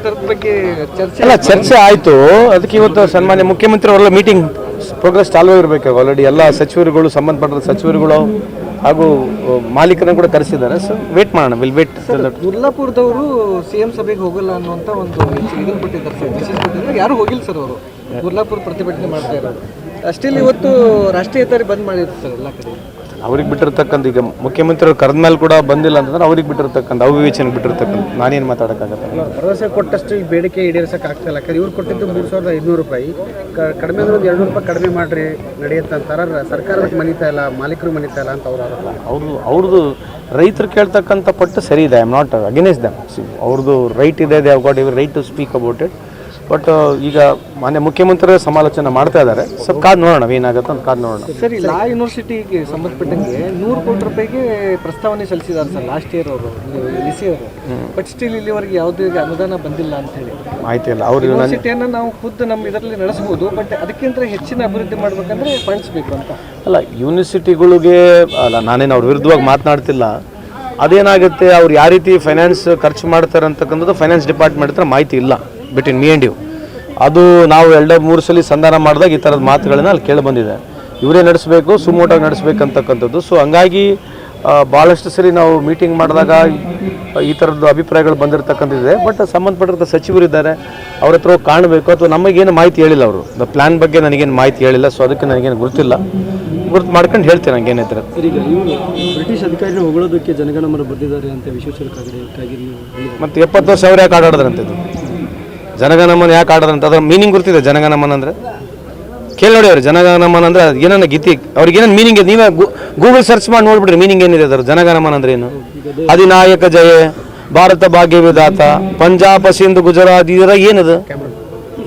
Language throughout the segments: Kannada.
ತರದ ಬಗ್ಗೆ ಚರ್ಚೆ ಆಯಿತು. ಅದಕ್ಕೆ ಇವತ್ತು ಸನ್ಮಾನ್ಯ ಮುಖ್ಯಮಂತ್ರಿ ಅವರೆಲ್ಲ ಮೀಟಿಂಗ್ ಪ್ರೋಗ್ರೆಸ್ ಚಾಲೂ ಇರಬೇಕು. ಆಲ್ರೆಡಿ ಎಲ್ಲ ಸಚಿವರುಗಳು, ಸಂಬಂಧಪಟ್ಟ ಸಚಿವರುಗಳು ಹಾಗೂ ಮಾಲೀಕರನ್ನು ಕೂಡ ಕರೆಸಿದ್ದಾರೆ. ಸೊ ವೇಟ್ ಮಾಡೋಣ, ವಿಲ್ ವೇಟ್. ಗುರ್ಲಾಪುರದವರು ಸಿಎಂ ಸಭೆಗೆ ಹೋಗಲ್ಲ ಅನ್ನುವಂಥ ಒಂದು ಇದನ್ನು ಕೊಟ್ಟಿದ್ದಾರೆ ಸರ್, ಮೆಸೇಜ್ ಕೊಟ್ಟಿದ್ದಾರೆ. ಯಾರು ಹೋಗಿಲ್ಲ ಸರ್ ಅವರು. ಗುರ್ಲಾಪುರ ಪ್ರತಿಭಟನೆ ಮಾಡ್ತಾ ಇರೋದು ಅಷ್ಟಿಲ್ಲಿ. ಇವತ್ತು ರಾಷ್ಟ್ರೀಯ ಹೆದ್ದಾರಿ ಬಂದ್ ಮಾಡಿರ್ತಾರೆ ಸರ್ ಎಲ್ಲ ಕಡೆ. ಅವ್ರಿಗೆ ಬಿಟ್ಟಿರ್ತಕ್ಕಂಥ, ಈಗ ಮುಖ್ಯಮಂತ್ರಿಗಳು ಕರೆದ ಮೇಲೆ ಕೂಡ ಬಂದಿಲ್ಲ ಅಂತಂದ್ರೆ ಅವ್ರಿಗೆ ಬಿಟ್ಟಿರ್ತಕ್ಕಂಥ, ಅವಿವೇಚನೆಗೆ ಬಿಟ್ಟಿರ್ತಕ್ಕಂಥ, ನಾನೇನು ಮಾತಾಡೋಕ್ಕಾಗತ್ತೆ. ಭರವಸೆ ಕೊಟ್ಟಷ್ಟು ಈ ಬೇಡಿಕೆ ಈಡೇರಿಸಕ್ಕೆ ಆಗ್ತಿಲ್ಲ. ಇವ್ರು ಕೊಟ್ಟಿದ್ದು 3500 ರೂಪಾಯಿ, ಕಡಿಮೆ ಅಂದ್ರೆ ಒಂದು 200 ರೂಪಾಯಿ ಕಡಿಮೆ ಮಾಡ್ರಿ ನಡೆಯುತ್ತೆ ಅಂತಾರ. ಸರ್ಕಾರಕ್ಕೆ ಮನಿತಾ ಇಲ್ಲ, ಮಾಲೀಕರು ಮನಿತಾ ಇಲ್ಲ ಅಂತ ಅವ್ರದ್ದು ರೈತರು ಕೇಳ್ತಕ್ಕಂಥ ಪಟ್ಟು ಸರಿ ಇದೆ. I am not against them. ಅವ್ರದ್ದು ರೈಟ್ ಇದೆ, they have got every right to speak about it. But ಈಗ ಮಾನ್ಯ ಮುಖ್ಯಮಂತ್ರಿ ಸಮಾಲೋಚನೆ ಮಾಡ್ತಾ ಇದ್ದಾರೆ. ಸ್ವಲ್ಪ ಕಾದು ನೋಡೋಣ ಏನಾಗುತ್ತೆ ಅಂತ ಕಾದು ನೋಡೋಣ. ಸರಿ, ಲಾ ಯೂನಿವರ್ಸಿಟಿಗೆ ಸಂಬಂಧಪಟ್ಟಂಗೆ 100 ಕೋಟಿ ರೂಪಾಯಿಗೆ ಪ್ರಸ್ತಾವನೆ ಸಲ್ಲಿಸಿದ್ದಾರೆ ಸರ್ ಲಾಸ್ಟ್ ಇಯರ್ ಅವರು, ಲಿಸಿ ಅವರು. ಬಟ್ ಸ್ಟಿಲ್ ಇಲ್ಲಿವರೆಗೆ ಯಾವುದೇ ಅನುದಾನ ಬಂದಿಲ್ಲ ಅಂತ ಹೇಳಿ ಮಾಹಿತಿ ಇಲ್ಲ. ಅವ್ರು ಯೂನಿವರ್ಸಿಟಿಯನ್ನು ನಾವು ಖುದ್ದು ನಮ್ಮ ಇದರಲ್ಲಿ ನಡೆಸಬಹುದು, ಬಟ್ ಅದಕ್ಕಿಂತ ಹೆಚ್ಚಿನ ಅಭಿವೃದ್ಧಿ ಮಾಡ್ಬೇಕಂದ್ರೆ ಫಂಡ್ಸ್ ಬೇಕು ಅಂತ. ಅಲ್ಲ, ಯೂನಿವರ್ಸಿಟಿಗಳಿಗೆ ಅಲ್ಲ, ನಾನೇನು ಅವ್ರ ವಿರುದ್ಧವಾಗಿ ಮಾತನಾಡ್ತಿಲ್ಲ. ಅದೇನಾಗುತ್ತೆ, ಅವ್ರು ಯಾವ ರೀತಿ ಫೈನಾನ್ಸ್ ಖರ್ಚು ಮಾಡ್ತಾರೆ ಅಂತಕ್ಕಂಥದ್ದು ಫೈನಾನ್ಸ್ ಡಿಪಾರ್ಟ್ಮೆಂಟ್ ಹತ್ರ ಮಾಹಿತಿ ಇಲ್ಲ. ಬಿಟ್ವೀನ್ ಮೀ ಆ್ಯಂಡ್ ಯು ಅದು ನಾವು 2-3 ಸಲ ಸಂಧಾನ ಮಾಡಿದಾಗ ಈ ಥರದ ಮಾತುಗಳನ್ನ ಅಲ್ಲಿ ಕೇಳಿ ಬಂದಿದೆ. ಇವರೇ ನಡೆಸಬೇಕು, ಸುಮೋಟಾಗಿ ನಡೆಸಬೇಕಂತಕ್ಕಂಥದ್ದು. ಸೊ ಹಂಗಾಗಿ ಭಾಳಷ್ಟು ಸರಿ ನಾವು ಮೀಟಿಂಗ್ ಮಾಡಿದಾಗ ಈ ಥರದ್ದು ಅಭಿಪ್ರಾಯಗಳು ಬಂದಿರತಕ್ಕಂಥದ್ದಿದೆ. ಬಟ್ ಸಂಬಂಧಪಟ್ಟಿರೋ ಸಚಿವರಿದ್ದಾರೆ, ಅವ್ರ ಹತ್ರ ಹೋಗಿ ಕಾಣಬೇಕು. ಅಥವಾ ನಮಗೇನು ಮಾಹಿತಿ ಹೇಳಿಲ್ಲ ಅವರು. ದ ಪ್ಲ್ಯಾನ್ ಬಗ್ಗೆ ನನಗೇನು ಮಾಹಿತಿ ಹೇಳಿಲ್ಲ. ಸೊ ಅದಕ್ಕೆ ನನಗೇನು ಗುರುತಿಲ್ಲ. ಗುರುತು ಮಾಡ್ಕೊಂಡು ಹೇಳ್ತೇನೆ ನನಗೇನಿದ್ರೆ. ಈಗ ಇವರು ಬ್ರಿಟಿಷ್ ಅಧಿಕಾರಿನ ಹೊಗಳೋದಕ್ಕೆ ಜನಗಣಮನ ಬರೆದಿದ್ದಾರೆ ಅಂತ ವಿಶ್ವೇಶ್ವರಕ್ಕಾಗಿ ಮತ್ತು 70 ವರ್ಷ ಅವ್ರು ಯಾಕೆ ಆಡಾಡಿದ್ರಂಥದ್ದು? ಜನಗಣಮನ ಯಾಕೆ ಆಡೋದಂತ ಅದ್ರ ಮೀನಿಂಗ್ ಗೊತ್ತಿದೆ. ಜನಗಣಮನ ಅಂದರೆ ಕೇಳಿ ನೋಡಿ, ಅವ್ರು ಜನಗಣಮನ ಅಂದರೆ ಏನನ್ನ ಗೀತಿ ಅವ್ರಿಗೆ ಏನೇನು ಮೀನಿಂಗ್ ಇದೆ. ನೀವೇ ಗೂಗಲ್ ಸರ್ಚ್ ಮಾಡಿ ನೋಡ್ಬಿಡ್ರಿ ಮೀನಿಂಗ್ ಏನಿದೆ ಅದ್ರ. ಜನಗಣಮನ ಅಂದ್ರೆ ಏನು? ಅಧಿನಾಯಕ ಜಯ, ಭಾರತ ಭಾಗ್ಯ ವಿಧಾತ, ಪಂಜಾಬ್, ಸಿಂಧ್, ಗುಜರಾತ್, ಇದರ ಏನದು?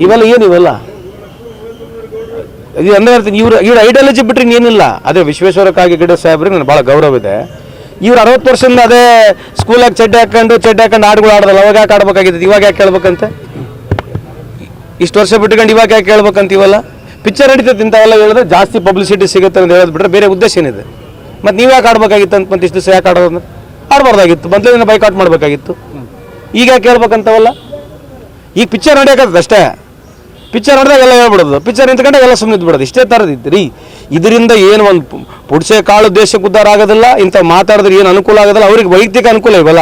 ಇವೆಲ್ಲ ಏನಿವೆಲ್ಲ ಇದು ಅಂದ್ರೆ ಇವ್ರ ಐಡಿಯಾಲಜಿ ಬಿಟ್ರೆ ಏನಿಲ್ಲ. ಅದೇ ವಿಶ್ವೇಶ್ವರಕ್ಕಾಗಿ ಗಿಡ ಸಾಹೇಬ್ರಿಗೆ ನನಗೆ ಭಾಳ ಗೌರವ ಇದೆ. ಇವ್ರು 60 ವರ್ಷದಿಂದ ಅದೇ ಸ್ಕೂಲಾಗಿ ಚಡ್ಡಿ ಹಾಕೊಂಡು ಹಾಡುಗಳು ಆಡೋದಲ್ಲ. ಅವಾಗ ಯಾಕೆ ಆಡ್ಬೇಕಾಗಿತ್ತು? ಇವಾಗ ಯಾಕೆ ಕೇಳ್ಬೇಕಂತೆ? ಇಷ್ಟು ವರ್ಷ ಬಿಟ್ಕೊಂಡು ಇವಾಗ ಯಾಕೆ ಕೇಳ್ಬೇಕಂತ? ಇವೆಲ್ಲ ಪಿಕ್ಚರ್ ನಡೀತೈತೆ ಇಂಥವೆಲ್ಲ ಹೇಳಿದ್ರೆ ಜಾಸ್ತಿ ಪಬ್ಲಿಸಿಟಿ ಸಿಗುತ್ತೆ ಅಂತ ಹೇಳೋದು ಬಿಟ್ಟರೆ ಬೇರೆ ಉದ್ದೇಶ ಏನಿದೆ? ಮತ್ತು ನೀವು ಯಾಕೆ ಆಡ್ಬೇಕಾಗಿತ್ತು ಅಂತ ಇಷ್ಟು ದಿವಸ ಯಾಕೆ ಆಡೋದು? ಆಡಬಾರ್ದಾಗಿತ್ತು, ಮೊದಲೇ ಬೈಕಾಟ್ ಮಾಡಬೇಕಾಗಿತ್ತು. ಈಗ ಯಾಕೆ ಕೇಳ್ಬೇಕಂತವಲ್ಲ? ಈಗ ಪಿಕ್ಚರ್ ನಡೆಯೋಕತ್ತದ ಅಷ್ಟೇ. ಪಿಕ್ಚರ್ ನೋಡಿದಾಗ ಎಲ್ಲ ಹೇಳ್ಬಿಡೋದು, ಪಿಕ್ಚರ್ ನಿಂತ್ಕೊಂಡೆ ಎಲ್ಲ ಸುಮ್ಮನೆ ಇದ್ಬಿಡೋದು. ಇಷ್ಟೇ ಥರದಿತ್ತು ರೀ. ಇದರಿಂದ ಏನು ಒಂದು ಪುಡ್ಸೆ ಕಾಳು ದೇಶಕ್ಕೆ ಉದ್ಧಾರ ಆಗೋದಿಲ್ಲ. ಇಂಥ ಮಾತಾಡಿದ್ರೆ ಏನು ಅನುಕೂಲ ಆಗೋದಿಲ್ಲ. ಅವ್ರಿಗೆ ವೈಯಕ್ತಿಕ ಅನುಕೂಲ ಇವೆಲ್ಲ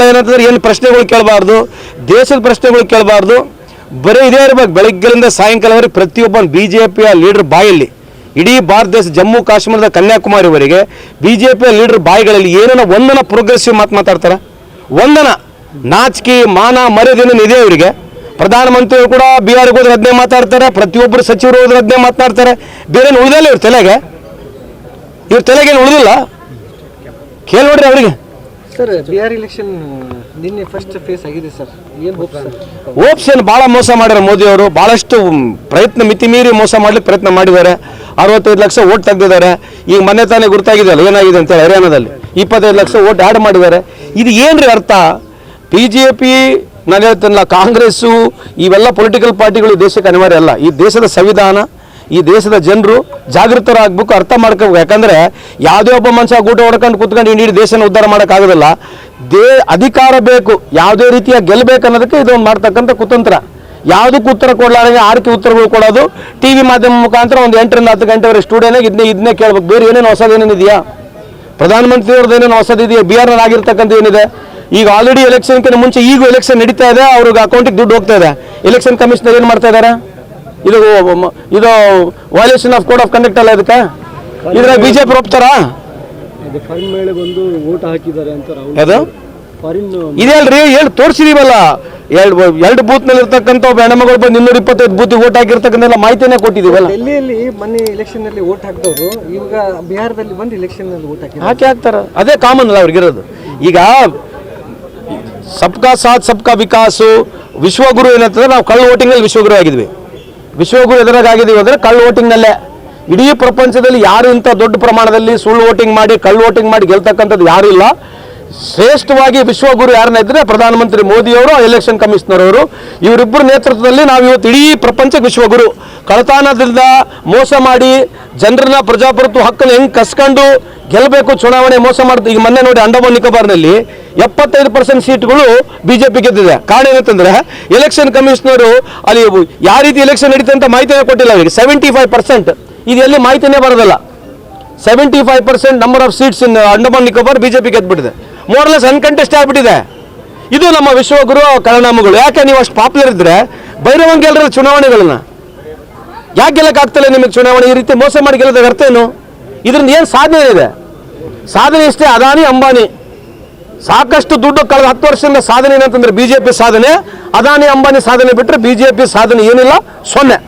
ಏನಂತಂದ್ರೆ ಏನು ಪ್ರಶ್ನೆಗಳು ಕೇಳಬಾರ್ದು, ದೇಶದ ಪ್ರಶ್ನೆಗಳು ಕೇಳಬಾರ್ದು. ಬರೀ ಇದೇ ಇರ್ಬೇಕು. ಬೆಳಗ್ಗೆಯಿಂದ ಸಾಯಂಕಾಲವರೆಗೆ ಪ್ರತಿಯೊಬ್ಬ BJPಯ ಲೀಡರ್ ಬಾಯಲ್ಲಿ, ಇಡೀ ಭಾರತ ದೇಶ ಜಮ್ಮು ಕಾಶ್ಮೀರದ ಕನ್ಯಾಕುಮಾರಿವರೆಗೆ BJPಯ ಲೀಡರ್ ಬಾಯಿಗಳಲ್ಲಿ ಏನನ್ನ ಒಂದನ ಪ್ರೋಗ್ರೆಸಿವ್ ಮಾತಾಡ್ತಾರೆ. ಒಂದನ ನಾಚಿಕೆ ಮಾನ ಮರ್ಯಾದೆನ ಇದೆ ಅವರಿಗೆ. ಪ್ರಧಾನಮಂತ್ರಿಗಳು ಕೂಡ ಬಿಹಾರ್ಗೆ ಹೋದ್ರೆ ಅದನ್ನೇ ಮಾತಾಡ್ತಾರೆ, ಪ್ರತಿಯೊಬ್ಬರು ಸಚಿವರು ಹೋದ್ರೆ ಅದನ್ನೇ ಮಾತನಾಡ್ತಾರೆ. ಬೇರೆ ಉಳಿದಿಲ್ಲ ಇವ್ರ ತಲೆಗೆ ಏನು ಉಳಿದಿಲ್ಲ. ಕೇಳಿ ನೋಡ್ರಿ ಅವರಿಗೆ. ಸರ್, ಬಿಹಾರ್ ಎಲೆಕ್ಷನ್ ನಿನ್ನೆ ಫಸ್ಟ್ ಫೇಸ್ ಆಗಿದೆ ಸರ್, ಏನು ಹೋಪ್ಸ್ ಏನು ಭಾಳ ಮೋಸ ಮಾಡ್ಯಾರ ಮೋದಿ ಅವರು. ಭಾಳಷ್ಟು ಪ್ರಯತ್ನ ಮಿತಿ ಮೀರಿ ಮೋಸ ಮಾಡ್ಲಿಕ್ಕೆ ಪ್ರಯತ್ನ ಮಾಡಿದ್ದಾರೆ. 65 ಲಕ್ಷ ಓಟ್ ತೆಗೆದಿದ್ದಾರೆ. ಈಗ ಮೊನ್ನೆ ತಾನೇ ಗುರುತಾಗಿದೆಯಲ್ಲ ಏನಾಗಿದೆ ಅಂತೇಳಿ. ಹರಿಯಾಣದಲ್ಲಿ 25 ಲಕ್ಷ ಓಟ್ ಆ್ಯಡ್ ಮಾಡಿದ್ದಾರೆ. ಇದು ಏನ್ರಿ ಅರ್ಥ? BJP ನಾನು ಹೇಳ್ತೇನಲ್ಲ, ಕಾಂಗ್ರೆಸ್ಸು, ಇವೆಲ್ಲ ಪೊಲಿಟಿಕಲ್ ಪಾರ್ಟಿಗಳು ದೇಶಕ್ಕೆ ಅನಿವಾರ್ಯ ಅಲ್ಲ. ಈ ದೇಶದ ಸಂವಿಧಾನ, ಈ ದೇಶದ ಜನರು ಜಾಗೃತರಾಗಬೇಕು, ಅರ್ಥ ಮಾಡ್ಕೋಬೇಕು. ಯಾಕಂದರೆ ಯಾವುದೇ ಒಬ್ಬ ಮನುಷ್ಯ ಗೂಟ ಹೊಡ್ಕೊಂಡು ಕೂತ್ಕೊಂಡು ಇಡೀ ದೇಶನ ಉದ್ಧಾರ ಮಾಡೋಕ್ಕಾಗೋದಿಲ್ಲ. ಅಧಿಕಾರ ಬೇಕು, ಯಾವುದೇ ರೀತಿಯ ಗೆಲ್ಲಬೇಕು ಅನ್ನೋದಕ್ಕೆ ಇದೊಂದು ಮಾಡ್ತಕ್ಕಂಥ ಕುತಂತ್ರ. ಯಾವುದಕ್ಕೂ ಉತ್ತರ ಕೊಡಲಾರಂಗೆ ಆರ್ಕೆ ಉತ್ತರಗಳು ಕೊಡೋದು. TV ಮಾಧ್ಯಮ ಮುಖಾಂತರ ಒಂದು 8 ರಿಂದ 10 ಗಂಟೆವರೆಗೆ ಸ್ಟುಡಿಯೋನಾಗ ಇದನ್ನೇ ಕೇಳ್ಬೇಕು. ಬೇರೆ ಏನೇನು ಹೊಸದೇನೇನಿದೆಯಾ? ಪ್ರಧಾನಮಂತ್ರಿಯವ್ರದ್ದು ಏನೇನು ಹೊಸದಿದೆಯಾ? ಬಿಹಾರ್ನಲ್ಲಿ ಆಗಿರ್ತಕ್ಕಂಥ ಏನಿದೆ? ಈಗ ಆಲ್ರೆಡಿ ಎಲೆಕ್ಷನ್ಕಿಂತ ಮುಂಚೆ ಈಗ ಎಲೆಕ್ಷನ್ ನಡೀತಾ ಇದೆ. ಅವ್ರಿಗೆ ಅಕೌಂಟಿಗೆ ದುಡ್ಡು ಹೋಗ್ತಾ ಇದೆ. ಎಲೆಕ್ಷನ್ ಕಮಿಷನರ್ ಏನು ಮಾಡ್ತಾ ಇದ್ದಾರೆ? ಇದು violation of code of conduct ಅಲ್ಲ. ಇದಕ್ಕೆ ಇದ್ರ BJP ಒಪ್ತಾರಾ? ಇದೆ ಅಲ್ರಿ, ಹೇಳಿ ತೋರಿಸಿದೀವಲ್ಲ. ಎರಡು ಬೂತ್ ನಲ್ಲಿ ಇರ್ತಕ್ಕಂಥ ಒಬ್ಬ ಹೆಣ್ಮಗಳು ಬಂದು 225 ಬೂತ್ ಓಟ್ ಹಾಕಿರ್ತಕ್ಕಂಥ ಮಾಹಿತಿನೇ ಕೊಟ್ಟಿದೀವಲ್ಲ. ಡೆಲ್ಲಿಯಲ್ಲಿ ಮೊನ್ನೆ ಎಲೆಕ್ಷನ್ ನಲ್ಲಿ ಓಟ್ ಹಾಕಿದವರು ಇವಾಗ ಬಿಹಾರದಲ್ಲಿ ಬಂದು ಎಲೆಕ್ಷನ್ ನಲ್ಲಿ ಓಟ್ ಹಾಕ್ತಾರ. ಅದೇ ಕಾಮನ್ ಅಲ್ಲ ಅವ್ರಿಗಿರೋದು. ಈಗ ಸಬ್ಕಾ ಸಾಥ್ ಸಬ್ಕಾ ವಿಕಾಸು ವಿಶ್ವಗುರು ಏನಂತಂದ್ರೆ ನಾವು ಕಳ್ಳ ವೋಟಿಂಗ್ನಲ್ಲಿ ವಿಶ್ವಗುರು ಆಗಿದ್ವಿ. ವಿಶ್ವಗುರು ಎದುರಾಗಿದ್ದೀವಿ ಅಂದರೆ ಕಳ್ಳ ವೋಟಿಂಗ್ನಲ್ಲೇ. ಇಡೀ ಪ್ರಪಂಚದಲ್ಲಿ ಯಾರು ಇಂಥ ದೊಡ್ಡ ಪ್ರಮಾಣದಲ್ಲಿ ಸುಳ್ಳು ವೋಟಿಂಗ್ ಮಾಡಿ ಕಳ್ಳ ವೋಟಿಂಗ್ ಮಾಡಿ ಗೆಲ್ತಕ್ಕಂಥದ್ದು ಯಾರೂ ಇಲ್ಲ. ಶ್ರೇಷ್ಠವಾಗಿ ವಿಶ್ವಗುರು ಯಾರನ್ನ ಇದ್ರೆ ಪ್ರಧಾನಮಂತ್ರಿ ಮೋದಿಯವರು, ಎಲೆಕ್ಷನ್ ಕಮಿಷನರ್ ಅವರು, ಇವರಿಬ್ಬರ ನೇತೃತ್ವದಲ್ಲಿ ನಾವು ಇವತ್ತು ಇಡೀ ಪ್ರಪಂಚಕ್ಕೆ ವಿಶ್ವಗುರು. ಕಳತನದಿಂದ ಮೋಸ ಮಾಡಿ ಜನರನ್ನ ಪ್ರಜಾಪ್ರಭುತ್ವ ಹಕ್ಕನ್ನು ಹೆಂಗೆ ಕಸ್ಕೊಂಡು ಗೆಲ್ಲಬೇಕು, ಚುನಾವಣೆ ಮೋಸ ಮಾಡ್ತೀವಿ. ಈಗ ಮೊನ್ನೆ ನೋಡಿ ಅಂಡಮಾನ್ ನಿಕೋಬಾರ್ನಲ್ಲಿ 75% ಸೀಟ್ಗಳು ಬಿಜೆಪಿ ಗೆದ್ದಿದೆ. ಕಾರಣ ಏನಂತಂದ್ರೆ ಎಲೆಕ್ಷನ್ ಕಮಿಷನರು ಅಲ್ಲಿ ಯಾವ ರೀತಿ ಎಲೆಕ್ಷನ್ ನಡೀತದೆ ಅಂತ ಮಾಹಿತಿನೇ ಕೊಟ್ಟಿಲ್ಲ ಅವರಿಗೆ. 75% ಇದು ಎಲ್ಲಿ ಮಾಹಿತಿನೇ ಬರೋದಲ್ಲ. 75% number of seats in Andaman Nicobar BJP ಗೆದ್ಬಿಟ್ಟಿದೆ. ಮೋರ್ಲೆಸ್ ಅನ್ಕಂಟೆಸ್ಟ್ ಆಗ್ಬಿಟ್ಟಿದೆ. ಇದು ನಮ್ಮ ವಿಶ್ವಗುರು ಪರಿಣಾಮಗಳು. ಯಾಕೆ ನೀವು ಅಷ್ಟು ಪಾಪ್ಯುಲರ್ ಇದ್ರೆ ಬೈರವಂಗ್ ಗೆಲ್ಲರಲ್ಲ ಚುನಾವಣೆಗಳನ್ನ, ಯಾಕೆ ಗೆಲ್ಲಕ್ಕಾಗ್ತಿಲ್ಲ ನಿಮಗೆ ಚುನಾವಣೆ? ಈ ರೀತಿ ಮೋಸ ಮಾಡಿ ಗೆಲ್ಲದ ಅರ್ಥ ಏನು? ಇದರಿಂದ ಏನು ಸಾಧನೆ ಇದೆ? ಸಾಧನೆ ಇಷ್ಟೇ, ಅದಾನಿ ಅಂಬಾನಿ ಸಾಕಷ್ಟು ದುಡ್ಡು ಕಳೆದ 10 ವರ್ಷದಿಂದ ಸಾಧನೆ ಏನಂತಂದ್ರೆ ಬಿಜೆಪಿ ಸಾಧನೆ, ಅದಾನಿ ಅಂಬಾನಿ ಸಾಧನೆ ಬಿಟ್ಟರೆ ಬಿಜೆಪಿ ಸಾಧನೆ ಏನಿಲ್ಲ, 0.